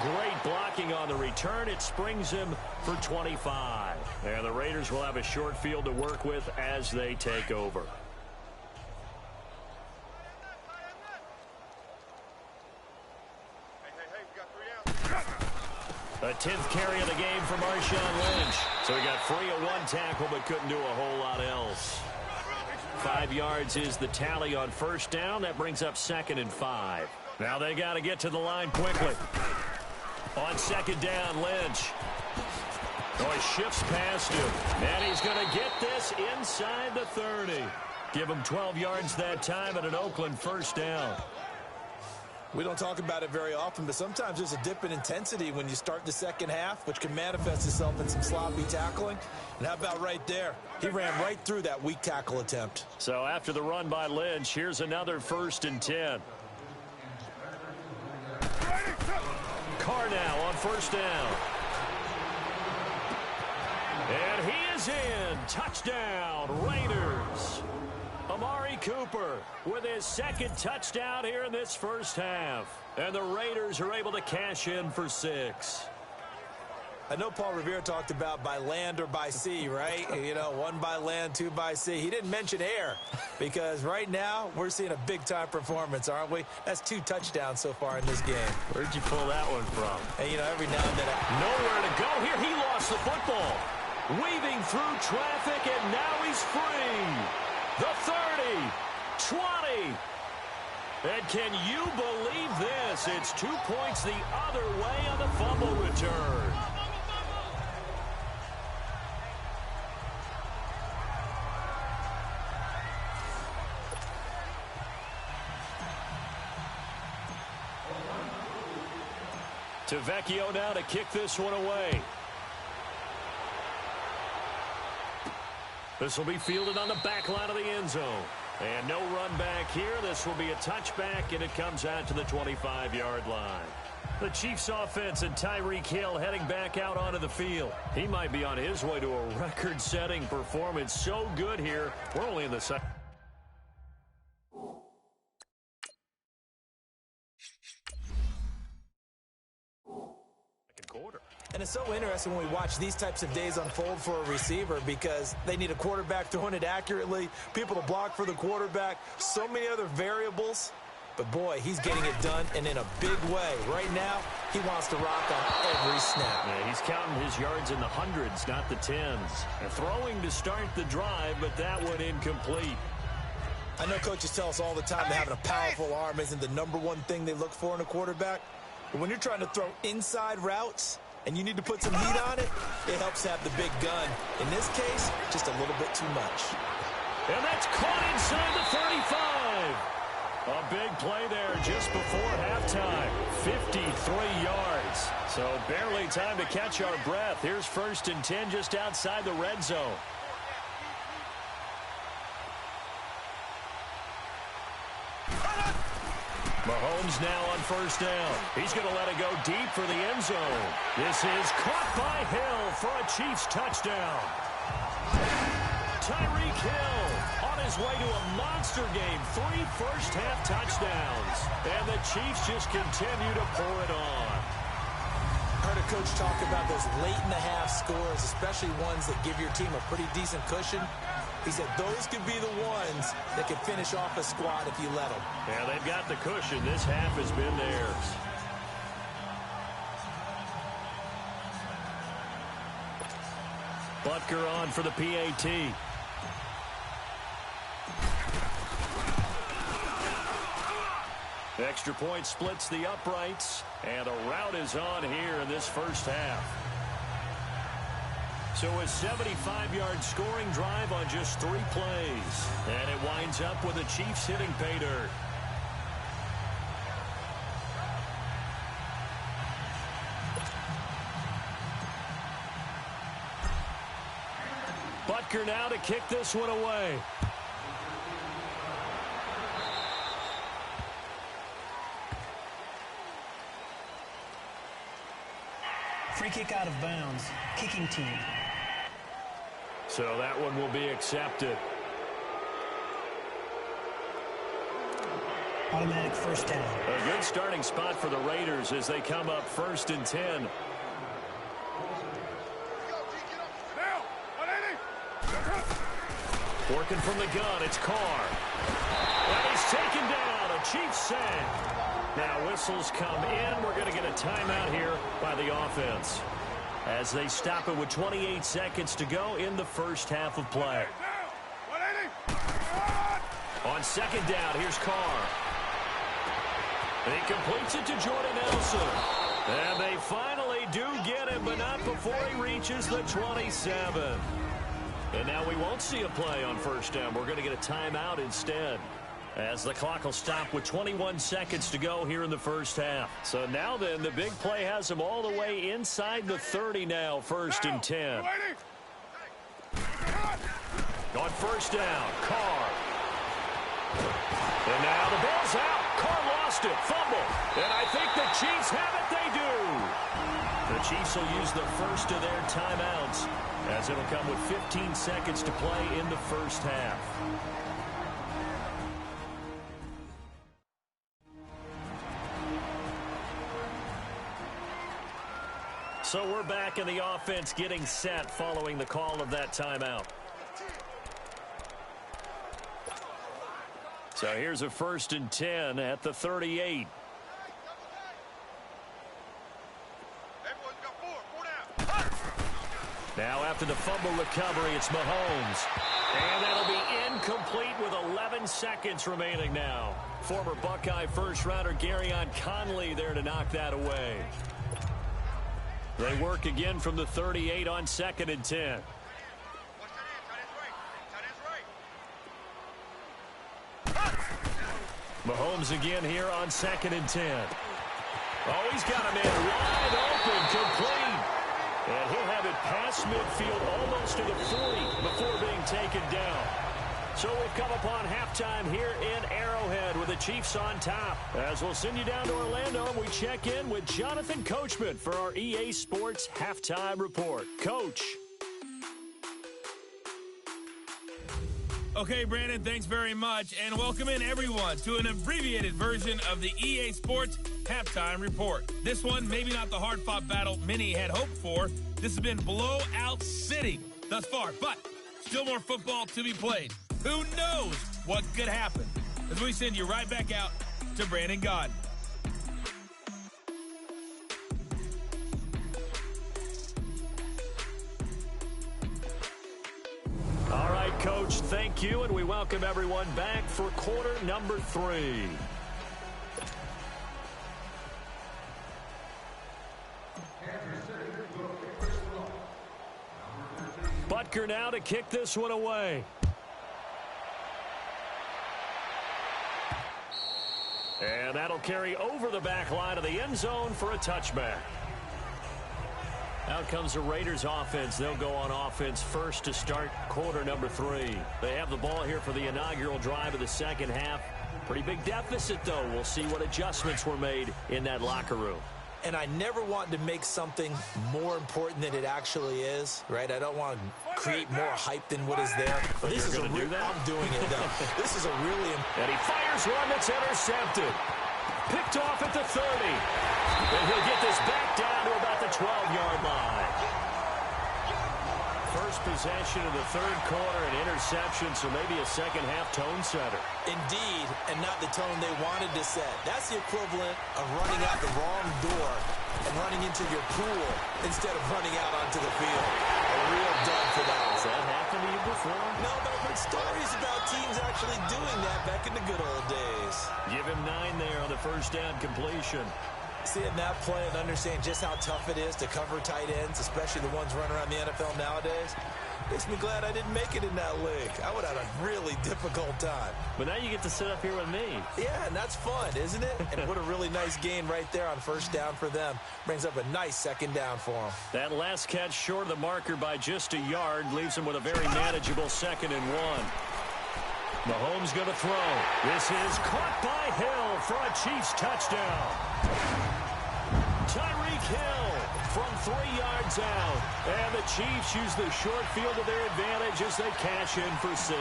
Great blocking on the return. It springs him for 25. And the Raiders will have a short field to work with as they take over. A 10th carry of the game for Marshawn Lynch. So he got free of 1 tackle but couldn't do a whole lot else. 5 yards is the tally on 1st down. That brings up 2nd and 5. Now they got to get to the line quickly. On 2nd down, Lynch. Oh, he shifts past him. And he's going to get this inside the 30. Give him 12 yards that time at an Oakland 1st down. We don't talk about it very often, but sometimes there's a dip in intensity when you start the second half, which can manifest itself in some sloppy tackling. And how about right there? He ran right through that weak tackle attempt. So after the run by Lynch, here's another 1st and 10. Carr now on 1st down. And he is in. Touchdown, Raiders. Amari Cooper with his 2nd touchdown here in this first half. And the Raiders are able to cash in for 6. I know Paul Revere talked about by land or by sea, right? You know, 1 by land, 2 by sea. He didn't mention air because right now we're seeing a big-time performance, aren't we? That's 2 touchdowns so far in this game. Where'd you pull that one from? And, you know, every now and then. Nowhere to go here. He lost the football. Weaving through traffic, and now he's free. The 30, 20. And can you believe this? It's 2 points the other way on the fumble return. Vecchio now to kick this one away. This will be fielded on the back line of the end zone. And no run back here. This will be a touchback, and it comes out to the 25-yard line. The Chiefs offense and Tyreek Hill heading back out onto the field. He might be on his way to a record-setting performance. So good here. We're only in the second quarter. And it's so interesting when we watch these types of days unfold for a receiver because they need a quarterback throwing it accurately, people to block for the quarterback, so many other variables. But, boy, he's getting it done, and in a big way. Right now, he wants to rock on every snap. Yeah, he's counting his yards in the hundreds, not the tens. And throwing to start the drive, but that one incomplete. I know coaches tell us all the time that having a powerful arm isn't the #1 thing they look for in a quarterback. But when you're trying to throw inside routes and you need to put some heat on it, it helps have the big gun. In this case, just a little bit too much. And that's caught inside the 35. A big play there just before halftime. 53 yards. So barely time to catch our breath. Here's 1st and 10 just outside the red zone. Mahomes now on 1st down. He's going to let it go deep for the end zone. This is caught by Hill for a Chiefs touchdown. Tyreek Hill on his way to a monster game. 3 first-half touchdowns. And the Chiefs just continue to pour it on. Heard a coach talk about those late-in-the-half scores, especially ones that give your team a pretty decent cushion. He said those could be the ones that could finish off a squad if you let them. Yeah, they've got the cushion. This half has been theirs. Butker on for the PAT. Extra point splits the uprights, and a route is on here in this first half. So a 75-yard scoring drive on just 3 plays. And it winds up with the Chiefs hitting pay dirt. Butker now to kick this one away. Free kick out of bounds. Kicking team. So that one will be accepted. Automatic 1st down. A good starting spot for the Raiders as they come up 1st and 10. Working from the gun, it's Carr. And he's taken down. A Chiefs sack. Now whistles come in. We're going to get a timeout here by the offense, as they stop it with 28 seconds to go in the first half of play. On 2nd down, here's Carr. He completes it to Jordan Nelson. And they finally do get him, but not before he reaches the 27. And now we won't see a play on 1st down. We're going to get a timeout instead, as the clock will stop with 21 seconds to go here in the first half. So now then, the big play has them all the way inside the 30 now, 1st and 10. On 1st down, Carr. And now the ball's out. Carr lost it. Fumble. And I think the Chiefs have it. They do. The Chiefs will use the first of their timeouts, as it'll come with 15 seconds to play in the first half. So we're back in the offense getting set following the call of that timeout. So here's a 1st and 10 at the 38. Now after the fumble recovery, it's Mahomes. And that'll be incomplete with 11 seconds remaining now. Former Buckeye first-rounder Garyon Conley there to knock that away. They work again from the 38 on 2nd and 10. Mahomes again here on 2nd and 10. Oh, he's got him in wide open, complete. And he'll have it past midfield almost to the 40 before being taken down. So we've come upon halftime here in Arrowhead with the Chiefs on top. As we'll send you down to Orlando, and we check in with Jonathan Coachman for our EA Sports Halftime Report. Coach. Okay, Brandon, thanks very much, and welcome in everyone to an abbreviated version of the EA Sports Halftime Report. This one, maybe not the hard-fought battle many had hoped for. This has been blowout city thus far, but still more football to be played. Who knows what could happen? As we send you right back out to Brandon Gaudin. All right, Coach, thank you, and we welcome everyone back for quarter number 3. Butker now to kick this one away. And that'll carry over the back line of the end zone for a touchback. Out comes the Raiders offense. They'll go on offense first to start quarter number 3. They have the ball here for the inaugural drive of the second half. Pretty big deficit, though. We'll see what adjustments were made in that locker room. And I never want to make something more important than it actually is, right? I don't want to create more hype than what is there. But this is a real, I'm doing it, though. This is a really... And he fires one that's intercepted. Picked off at the 30. And he'll get this back down to about the 12-yard line. First possession of the third quarter, an interception, so maybe a second-half tone setter. Indeed, and not the tone they wanted to set. That's the equivalent of running out the wrong door and running into your pool instead of running out onto the field. A real dud for that. Has that happened to you before? No, but I've heard stories about teams actually doing that back in the good old days. Give him 9 there on the first down completion. Seeing that play and understanding just how tough it is to cover tight ends, especially the ones running around the NFL nowadays, makes me glad I didn't make it in that league. I would have had a really difficult time. But now you get to sit up here with me. Yeah, and that's fun, isn't it? And what a really nice gain right there on first down for them. Brings up a nice second down for them. That last catch short of the marker by just a yard leaves them with a very manageable 2nd and 1. Mahomes going to throw. This is caught by Hill for a Chiefs touchdown. Tyreek Hill from 3 yards out. And the Chiefs use the short field to their advantage as they cash in for 6.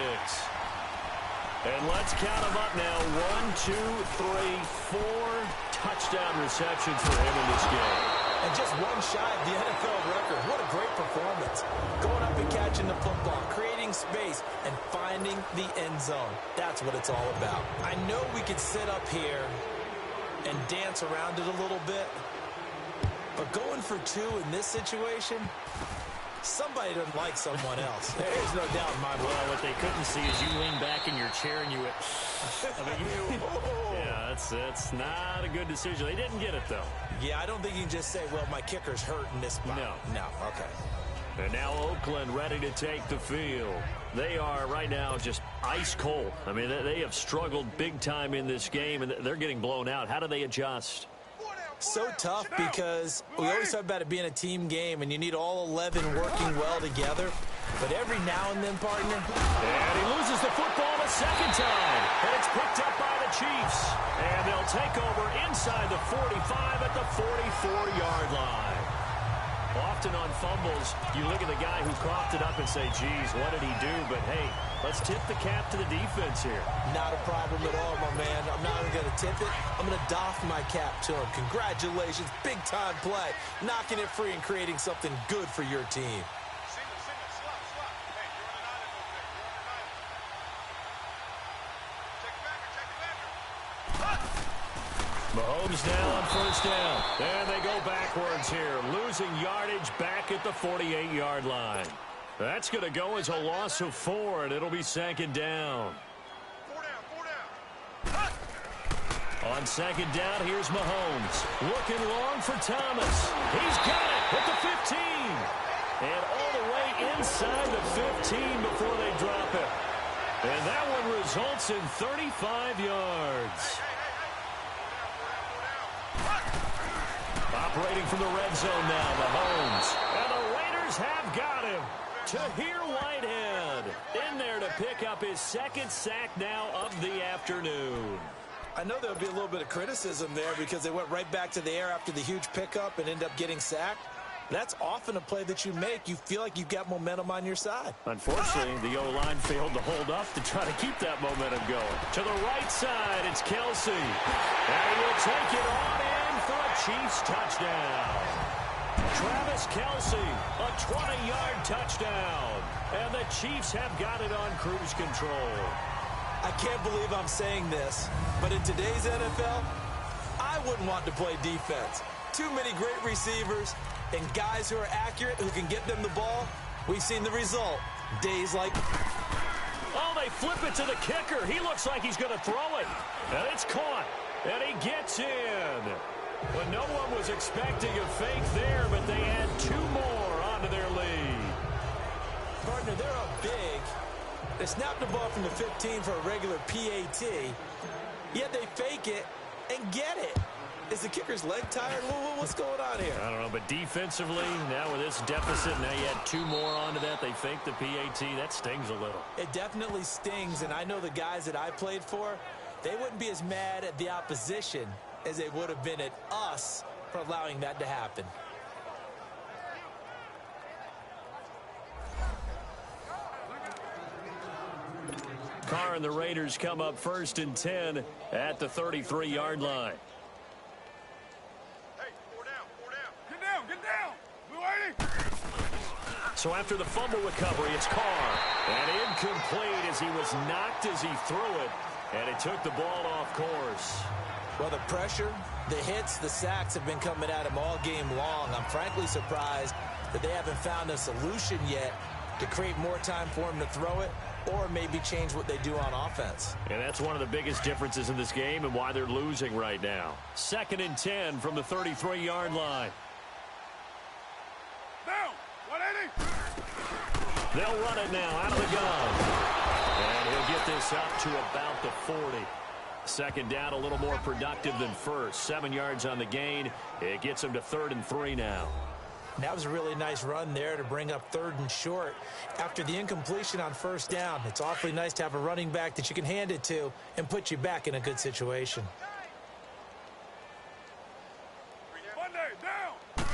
And let's count them up now. 1, 2, 3, 4 touchdown receptions for him in this game. And just one shy of the NFL record. What a great performance. Going up and catching the football, creating space, and finding the end zone. That's what it's all about. I know we could sit up here and dance around it a little bit, but going for 2 in this situation, somebody doesn't like someone else. There's no doubt in my mind. Well, what they couldn't see is you lean back in your chair and you went, yeah, that's not a good decision. They didn't get it, though. Yeah, I don't think you can just say, well, my kicker's hurt in this spot. No, okay. And now Oakland ready to take the field. They are right now just ice cold. I mean, they have struggled big time in this game, and they're getting blown out. How do they adjust? So tough because we always talk about it being a team game, and you need all 11 working well together. But every now and then, partner. And he loses the football a second time. And it's picked up by the Chiefs. And they'll take over inside the 45 at the 44-yard line. Often on fumbles, you look at the guy who coughed it up and say, geez, what did he do? But, hey, let's tip the cap to the defense here. Not a problem at all, my man. I'm not even going to tip it. I'm going to doff my cap to him. Congratulations. Big-time play. Knocking it free and creating something good for your team. Mahomes now on first down. And they go backwards here. Losing yardage back at the 48-yard line. That's going to go as a loss of 4, and it'll be second down. 4 down. On second down, here's Mahomes. Looking long for Thomas. He's got it at the 15. And all the way inside the 15 before they drop it. And that one results in 35 yards. Operating from the red zone now, Mahomes. And the Raiders have got him. Tahir Whitehead in there to pick up his 2nd sack now of the afternoon. I know there'll be a little bit of criticism there because they went right back to the air after the huge pickup and end up getting sacked. That's often a play that you make. You feel like you've got momentum on your side. Unfortunately, the O-line failed to hold up to try to keep that momentum going. To the right side, it's Kelsey. And he will take it on in for a Chiefs touchdown. Travis Kelsey, a 20-yard touchdown. And the Chiefs have got it on cruise control. I can't believe I'm saying this, but in today's NFL, I wouldn't want to play defense. Too many great receivers and guys who are accurate, who can get them the ball. We've seen the result. Days like... Oh, they flip it to the kicker. He looks like he's going to throw it. And it's caught. And he gets in. But no one was expecting a fake there, but they add 2 more onto their lead. Partner, they're up big. They snap the ball from the 15 for a regular PAT, yet they fake it and get it. Is the kicker's leg tired? What's going on here? I don't know, but defensively, now with this deficit, now you add 2 more onto that. They fake the PAT. That stings a little. It definitely stings, and I know the guys that I played for, they wouldn't be as mad at the opposition as they would have been at us for allowing that to happen. Carr and the Raiders come up 1st and 10 at the 33-yard line. Hey, 4 down, 4 down. Get down. We're waiting. So after the fumble recovery, it's Carr. And incomplete as he was knocked as he threw it. And it took the ball off course. Well, the pressure, the hits, the sacks have been coming at him all game long. I'm frankly surprised that they haven't found a solution yet to create more time for him to throw it, or maybe change what they do on offense. And that's one of the biggest differences in this game and why they're losing right now. 2nd and 10 from the 33-yard line. Down, 180. They'll run it now out of the gun. And he'll get this up to about the 40. 2nd down, a little more productive than first. 7 yards on the gain. It gets him to 3rd and 3 now. That was a really nice run there to bring up 3rd and short. After the incompletion on 1st down, it's awfully nice to have a running back that you can hand it to and put you back in a good situation. Monday, down.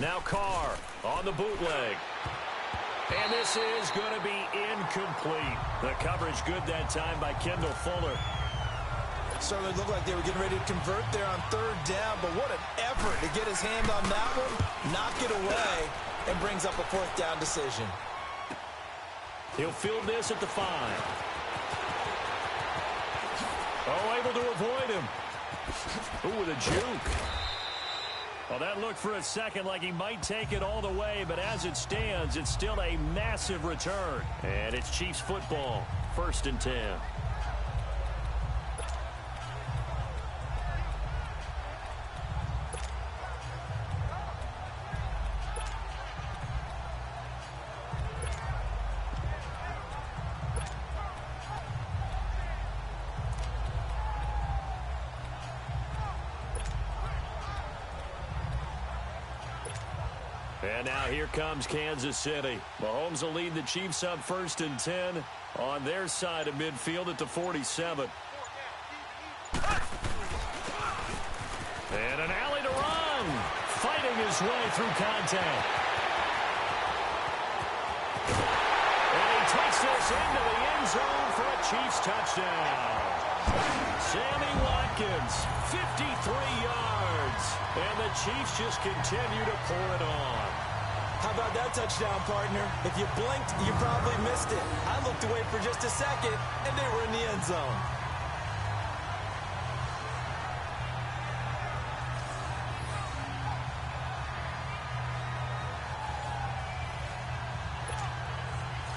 Now Carr on the bootleg. And this is going to be incomplete. The coverage good that time by Kendall Fuller. Certainly looked like they were getting ready to convert there on 3rd down, but what an effort to get his hand on that one, knock it away, and brings up a 4th down decision. He'll field this at the 5. Oh, able to avoid him. Ooh, with a juke. Well, that looked for a second like he might take it all the way, but as it stands, it's still a massive return. And it's Chiefs football, 1st and 10. And now here comes Kansas City. Mahomes will lead the Chiefs up 1st and 10 on their side of midfield at the 47. And an alley to run. Fighting his way through contact. And he takes this into the end zone for a Chiefs touchdown. Sammy Watkins, 53 yards. And the Chiefs just continue to pour it on. How about that touchdown, partner? If you blinked, you probably missed it. I looked away for just a second, and they were in the end zone.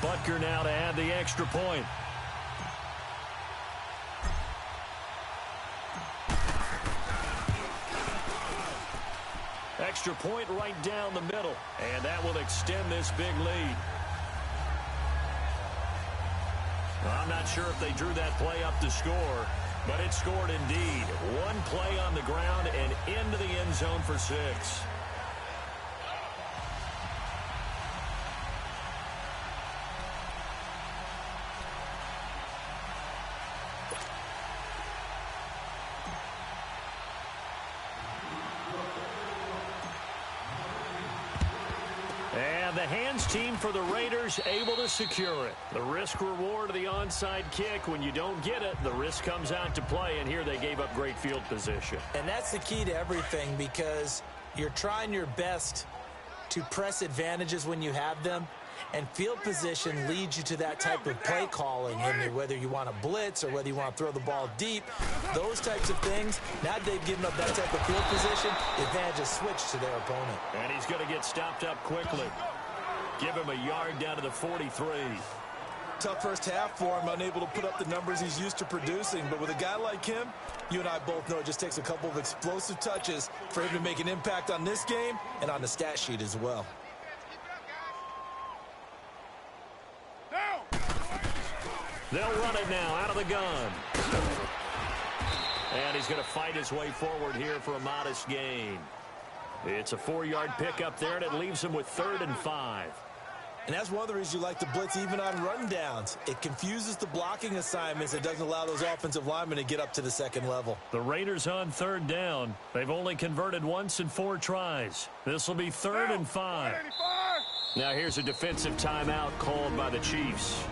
Butker now to add the extra point. Extra point right down the middle, and that will extend this big lead. Well, I'm not sure if they drew that play up to score, but it scored indeed. One play on the ground and into the end zone for 6. The hands team for the Raiders able to secure it. The risk reward of the onside kick. When you don't get it, the risk comes out to play, and here they gave up great field position. And that's the key to everything, because you're trying your best to press advantages when you have them, And field position leads you to that type of play calling, and whether you want to blitz or whether you want to throw the ball deep, those types of things. Now they've given up that type of field position, the advantage is switched to their opponent. And he's going to get stopped up quickly. Give him a yard down to the 43. Tough first half for him, unable to put up the numbers he's used to producing. But with a guy like him, you and I both know it just takes a couple of explosive touches for him to make an impact on this game and on the stat sheet as well. They'll run it now out of the gun. And he's going to fight his way forward here for a modest gain. It's a 4-yard pickup there, and it leaves him with 3rd and 5. And that's one of the reasons you like to blitz even on rundowns. It confuses the blocking assignments. It doesn't allow those offensive linemen to get up to the second level. The Raiders on 3rd down. They've only converted once in 4 tries. This will be 3rd and 5. Now here's a defensive timeout called by the Chiefs.